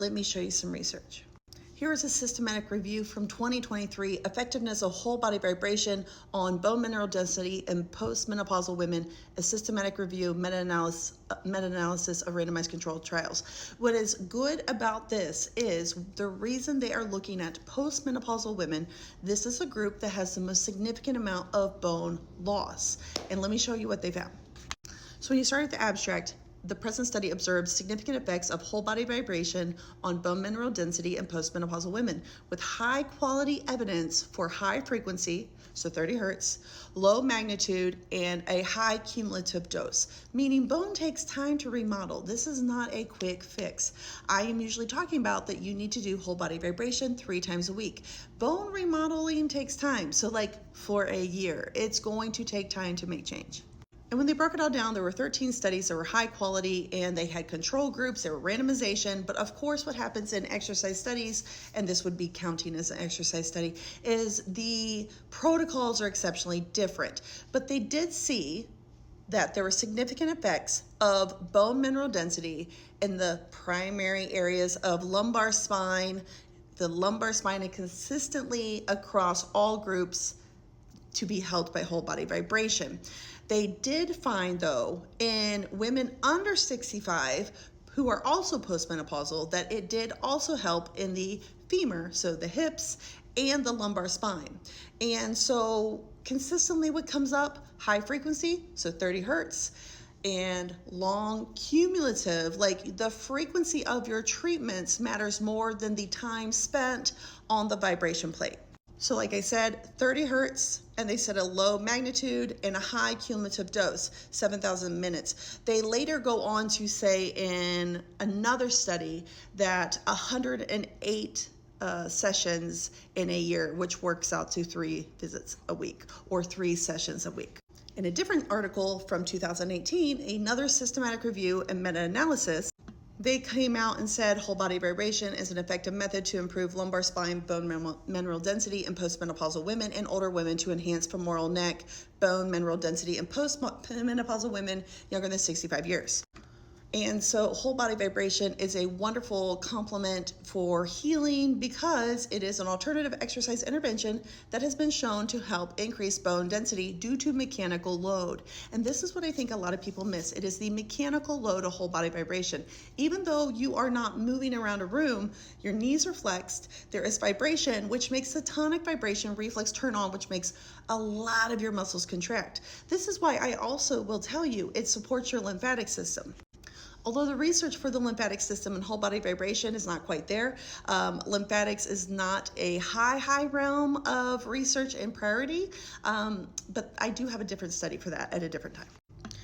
Let me show you some research. Here is a systematic review from 2023, effectiveness of whole body vibration on bone mineral density in postmenopausal women, a systematic review, meta-analysis of randomized controlled trials. What is good about this is the reason they are looking at postmenopausal women, this is a group that has the most significant amount of bone loss. And let me show you what they found. So when you start at the abstract, the present study observes significant effects of whole body vibration on bone mineral density in postmenopausal women with high quality evidence for high frequency, so 30 hertz, low magnitude, and a high cumulative dose, meaning bone takes time to remodel. This is not a quick fix. I am usually talking about that you need to do whole body vibration 3 times a week. Bone remodeling takes time, so like for a year, it's going to take time to make change. And when they broke it all down, there were 13 studies that were high quality and they had control groups, there were randomization. But of course, what happens in exercise studies, and this would be counting as an exercise study, is the protocols are exceptionally different. But they did see that there were significant effects of bone mineral density in the primary areas of lumbar spine, the lumbar spine, and consistently across all groups to be helped by whole body vibration. They did find, though, in women under 65 who are also postmenopausal, that it did also help in the femur, so the hips, and the lumbar spine. And so consistently what comes up, high frequency, so 30 hertz, and long cumulative, like the frequency of your treatments matters more than the time spent on the vibration plate. So like I said, 30 hertz, and they said a low magnitude and a high cumulative dose, 7,000 minutes. They later go on to say in another study that 108 sessions in a year, which works out to 3 visits a week or 3 sessions a week. In a different article from 2018, another systematic review and meta-analysis, they came out and said whole body vibration is an effective method to improve lumbar spine bone mineral density in postmenopausal women and older women to enhance femoral neck bone mineral density in postmenopausal women younger than 65 years. And so whole body vibration is a wonderful complement for healing because it is an alternative exercise intervention that has been shown to help increase bone density due to mechanical load. And this is what I think a lot of people miss. It is the mechanical load of whole body vibration. Even though you are not moving around a room, your knees are flexed, there is vibration, which makes the tonic vibration reflex turn on, which makes a lot of your muscles contract. This is why I also will tell you it supports your lymphatic system. Although the research for the lymphatic system and whole body vibration is not quite there, lymphatics is not a high realm of research and priority, but I do have a different study for that at a different time.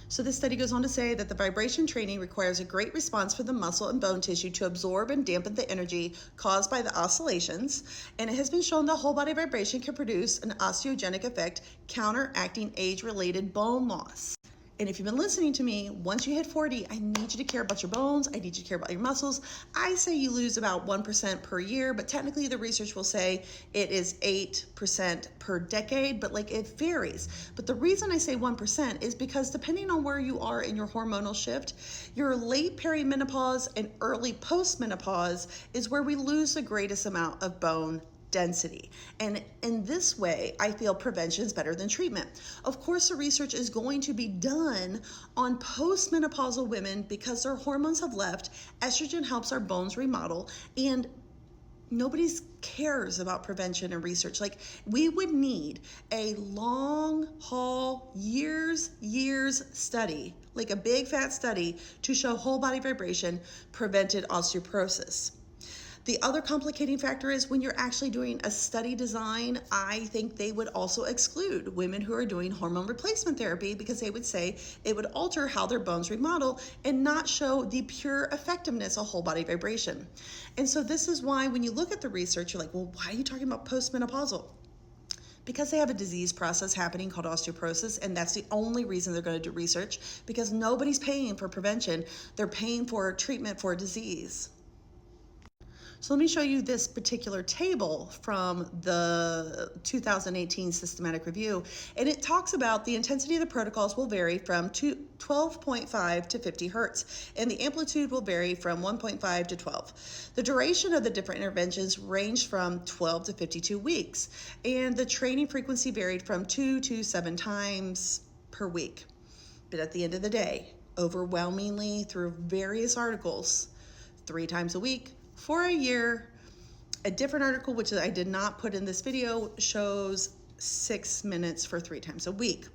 So this study goes on to say that the vibration training requires a great response for the muscle and bone tissue to absorb and dampen the energy caused by the oscillations, and it has been shown that whole body vibration can produce an osteogenic effect counteracting age-related bone loss. And if you've been listening to me, once you hit 40, I need you to care about your bones. I need you to care about your muscles. I say you lose about 1% per year, but technically the research will say it is 8% per decade, but like it varies. But the reason I say 1% is because depending on where you are in your hormonal shift, your late perimenopause and early postmenopause is where we lose the greatest amount of bone density. And in this way, I feel prevention is better than treatment. Of course, the research is going to be done on postmenopausal women because their hormones have left. Estrogen helps our bones remodel, and nobody cares about prevention and research. Like, we would need a long haul, years study, like a big fat study to show whole body vibration prevented osteoporosis. The other complicating factor is when you're actually doing a study design, I think they would also exclude women who are doing hormone replacement therapy because they would say it would alter how their bones remodel and not show the pure effectiveness of whole body vibration. And so this is why when you look at the research, you're like, well, why are you talking about postmenopausal? Because they have a disease process happening called osteoporosis, and that's the only reason they're going to do research, because nobody's paying for prevention. They're paying for treatment for a disease. So let me show you this particular table from the 2018 systematic review. And it talks about the intensity of the protocols will vary from 12.5 to 50 hertz, and the amplitude will vary from 1.5 to 12. The duration of the different interventions ranged from 12 to 52 weeks, and the training frequency varied from 2 to 7 times per week. But at the end of the day, overwhelmingly through various articles, 3 times a week for a year. A different article, which I did not put in this video, shows 6 minutes for 3 times a week.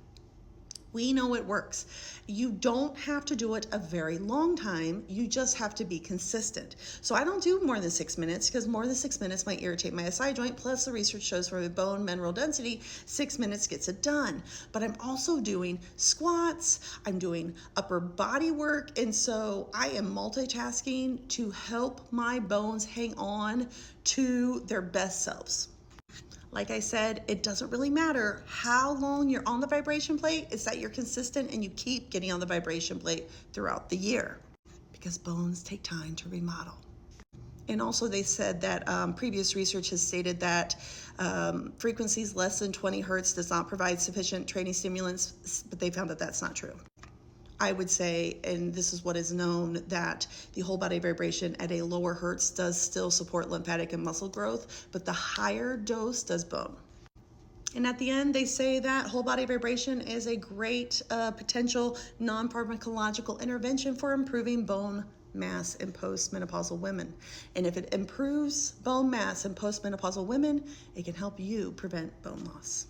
We know it works. You don't have to do it a very long time. You just have to be consistent. So I don't do more than 6 minutes because more than 6 minutes might irritate my SI joint. Plus the research shows for bone mineral density, 6 minutes gets it done. But I'm also doing squats, I'm doing upper body work. And so I am multitasking to help my bones hang on to their best selves. Like I said, it doesn't really matter how long you're on the vibration plate. It's that you're consistent and you keep getting on the vibration plate throughout the year, because bones take time to remodel. And also they said that previous research has stated that frequencies less than 20 hertz does not provide sufficient training stimulants, but they found that that's not true. I would say, and this is what is known, that the whole body vibration at a lower hertz does still support lymphatic and muscle growth, but the higher dose does bone. And at the end, they say that whole body vibration is a great potential non-pharmacological intervention for improving bone mass in postmenopausal women. And if it improves bone mass in postmenopausal women, it can help you prevent bone loss.